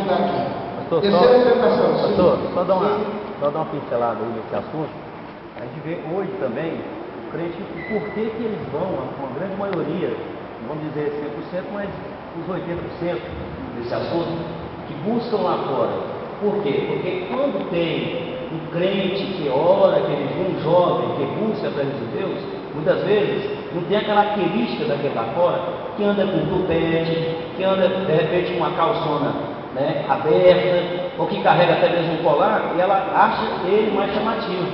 ajudar aqui. Pastor, Terceira tentação. Pastor, só dar uma pincelada aí nesse assunto. A gente vê hoje também o crente, por que eles vão, uma grande maioria, não vamos dizer 100%, mas os 80% desse assunto, que buscam lá fora. Por quê? Porque quando tem um crente que ora, que ele vê um jovem que busca a presença de Deus, muitas vezes não tem a característica daquele lá fora, que anda com tupete, que anda de repente com uma calçona, né, aberta, ou que carrega até mesmo um colar, e ela acha ele mais chamativo.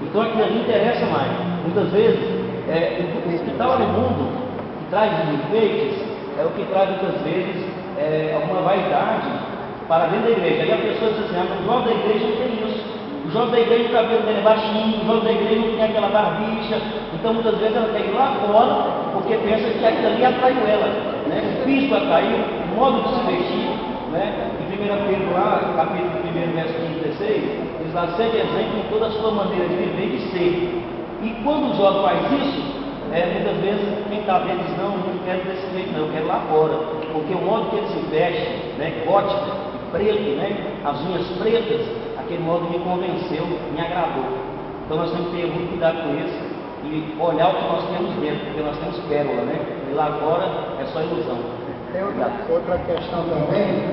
Então aquilo ali interessa mais. Muitas vezes, o que está lá no mundo, que traz os enfeites, é o que traz muitas vezes alguma vaidade para dentro da igreja. Aí a pessoa diz assim: o jovem da igreja não tem isso. O jovem da igreja, o cabelo dele é baixinho, o jovem da igreja não tem aquela barbicha. Então muitas vezes ela quer ir lá fora, porque pensa que aquilo ali atraiu ela, né? O físico atraiu, o modo de se vestir, né? Em 1 Pedro lá, capítulo 1, verso 16, diz lá: seja exemplo em toda a sua maneira de viver e de ser. E quando o jovem faz isso, muitas vezes quem está dentro diz: não quero desse jeito não, eu quero lá fora. Porque o modo que ele se veste, né, gótica, preto, né, as unhas pretas, aquele modo me convenceu, me agradou. Então nós temos que ter muito cuidado com isso e olhar o que nós temos dentro, porque nós temos pérola, né? E lá fora é só ilusão. Tem outra questão também,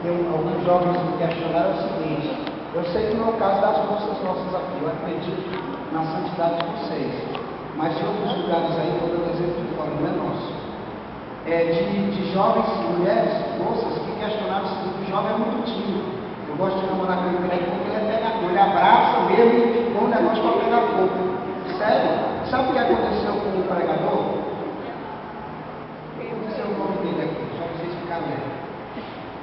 que alguns jovens me questionaram, é o seguinte: eu sei que não é o caso das moças nossas aqui, eu acredito na santidade de vocês, mas em outros lugares aí, estou dando exemplo de fora, não é nosso. De jovens, mulheres, moças que questionaram o seguinte: o jovem é muito tímido. Eu gosto de namorar com ele porque ele é pegador, ele abraça mesmo com um negócio para pegar fogo. Sério? Sabe o que aconteceu com o pregador? Eu não sei o nome dele aqui, só pra vocês ficarem vendo.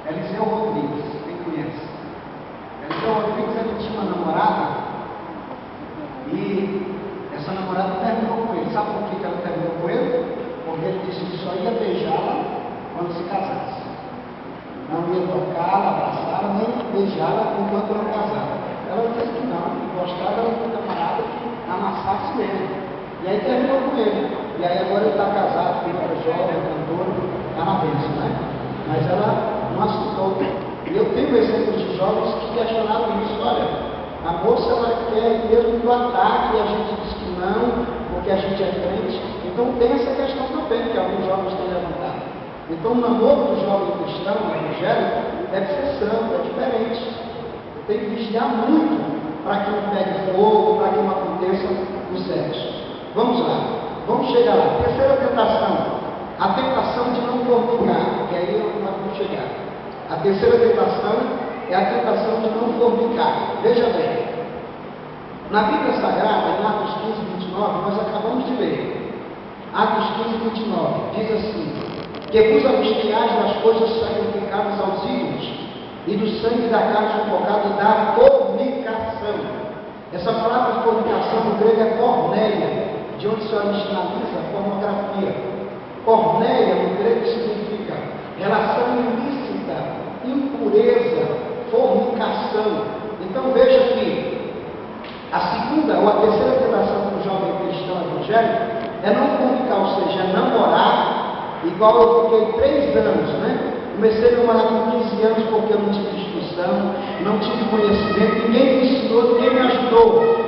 Eliseu Rodrigues, quem conhece? Eliseu Rodrigues, ele tinha uma namorada e essa namorada terminou com ele. Sabe por que ela terminou com ele? Porque ele disse que só ia beijá-la quando se casasse. Não ia tocá-la, abraçá-la, nem beijá-la enquanto não casava. Ela disse que não, que gostava era do camarada que amassasse mesmo. E aí terminou com ele. E aí agora ele está casado com outra jovem, cantora, está na bênção, né? Mas ela não aceitou. E eu tenho exemplos de jovens que questionaram isso: olha, a moça ela quer mesmo do ataque e a gente diz que não, porque a gente é crente. Então tem essa questão também que alguns jovens têm levantado. Então o namoro do jovem cristão, evangélico, deve ser santo, é diferente. Tem que vigiar muito para que não pegue fogo, para que não aconteça o sexo. Vamos lá, vamos chegar lá. Terceira tentação, a tentação de não fornicar, que aí nós vamos chegar. A terceira tentação é a tentação de não fornicar. Veja bem, na Bíblia Sagrada, em Atos 15, 29, nós acabamos de ler. Atos 15, 29, diz assim: que vos abstenhais das coisas sacrificadas aos ídolos, e do sangue da carne sufocada e da fornicação. Essa palavra fornicação no grego é porneia, de onde se originaliza a pornografia. Porneia no grego significa relação ilícita, impureza, fornicação. Então veja que a segunda ou a terceira tentação do jovem cristão evangélico é não fornicar, ou seja, é namorar, igual eu fiquei 3 anos, né? Comecei a namorar com 15 anos porque eu não tive instrução, não tive conhecimento, ninguém me ensinou, ninguém me ajudou.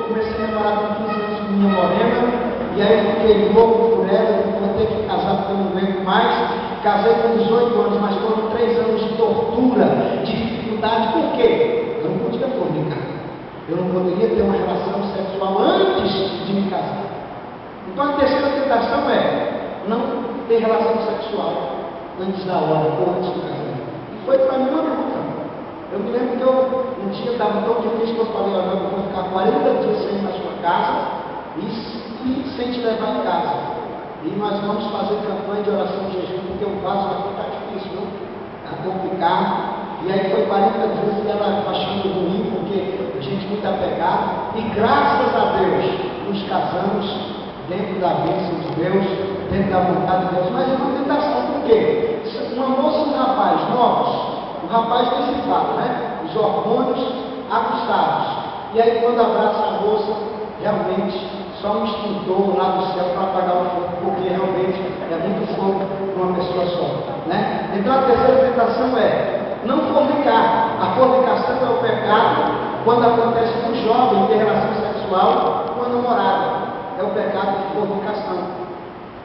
Comecei a namorar com 15 anos com minha morena, e aí eu fiquei louco por ela, eu vou ter que casar porque eu não aguento mais. Casei com 18 anos, mas foram 3 anos de tortura, de dificuldade. Por quê? Eu não podia fornicar. Eu não poderia ter uma relação sexual antes de me casar. Então a terceira tentação é não ter relação sexual antes da hora, ou antes do casamento. E foi para mim uma luta. Eu me lembro que um dia estava tão difícil que eu falei: olha, eu vou ficar 40 dias sem ir na sua casa e sem te levar em casa. E nós vamos fazer campanha de oração de jejum, porque o vaso aqui está difícil, não? Está complicado. E aí foi 40 dias e ela achando ruim, porque a gente muito apegado. E graças a Deus nos casamos dentro da bênção de Deus, dentro da vontade de Deus. Mas é uma tentação, por quê? Uma moça e um rapaz novos, o rapaz tem esse fato, né? Os hormônios aguçados. E aí quando abraça a moça, realmente só um extintor lá do céu para apagar o fogo, porque realmente é muito fogo para uma pessoa só, né? Então a terceira tentação é não fornicar.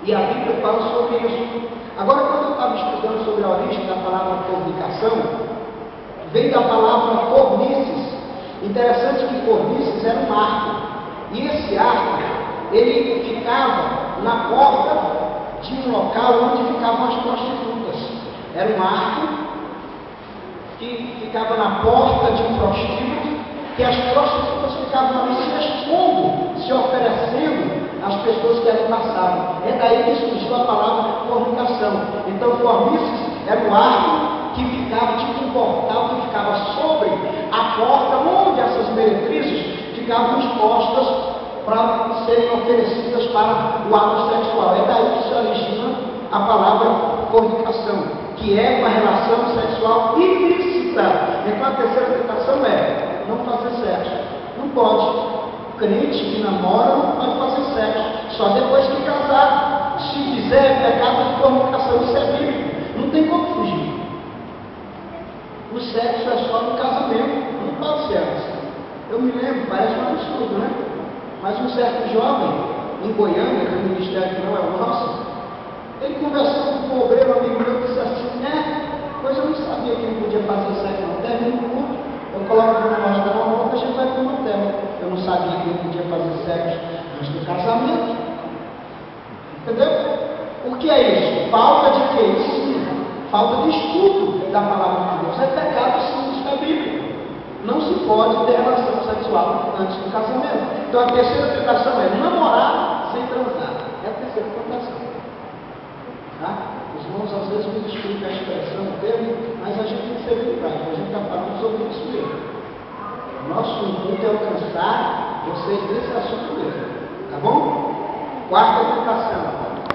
E a Bíblia fala sobre isso. Agora, quando eu estava estudando sobre a origem da palavra fornicação, vem da palavra fornices. Interessante que fornices era um arco. E esse arco, ele ficava na porta de um local onde ficavam as prostitutas. Era um arco que ficava na porta de um prostíbulo, que as prostitutas ficavam ali se expondo, se oferecendo às pessoas que ali passavam. É daí que surgiu a palavra fornicação. Então, fornices era um arco que ficava, tipo um portal que ficava sobre a porta onde essas meretrizes ficavam expostas para serem oferecidas para o ato sexual. É daí que se origina a palavra fornicação, que é uma relação sexual ilícita. Então a terceira tentação é não fazer sexo. Não pode. Crente que namora não pode fazer sexo, só depois que casar. Se fizer, é pecado de fornicação, isso é bíblico. Não tem como fugir. O sexo é só no casamento, não pode ser antes. Eu me lembro, parece um absurdo, né? Mas um certo jovem, em Goiânia, que o ministério não é o nosso, ele conversando com um obreiro, amigo meu, disse assim, pois eu não sabia que não podia fazer sexo, não. Termina o culto, eu coloco no negócio da roupa, a gente vai para o motel. Eu não sabia que não podia fazer sexo antes do casamento. Entendeu? O que é isso? Falta de quê? Ensino. Falta de estudo da palavra de Deus. É pecado simples da Bíblia. Não se pode ter relação sexual antes do casamento. Então a terceira tentação é namorar sem transar. É a terceira tentação. Tá? Os irmãos às vezes me desculpem a expressão, o termo, mas a gente tem que ser bem prático. A gente está falando sobre isso mesmo. O nosso intuito é alcançar vocês desse assunto mesmo. Tá bom? Quarta tentação.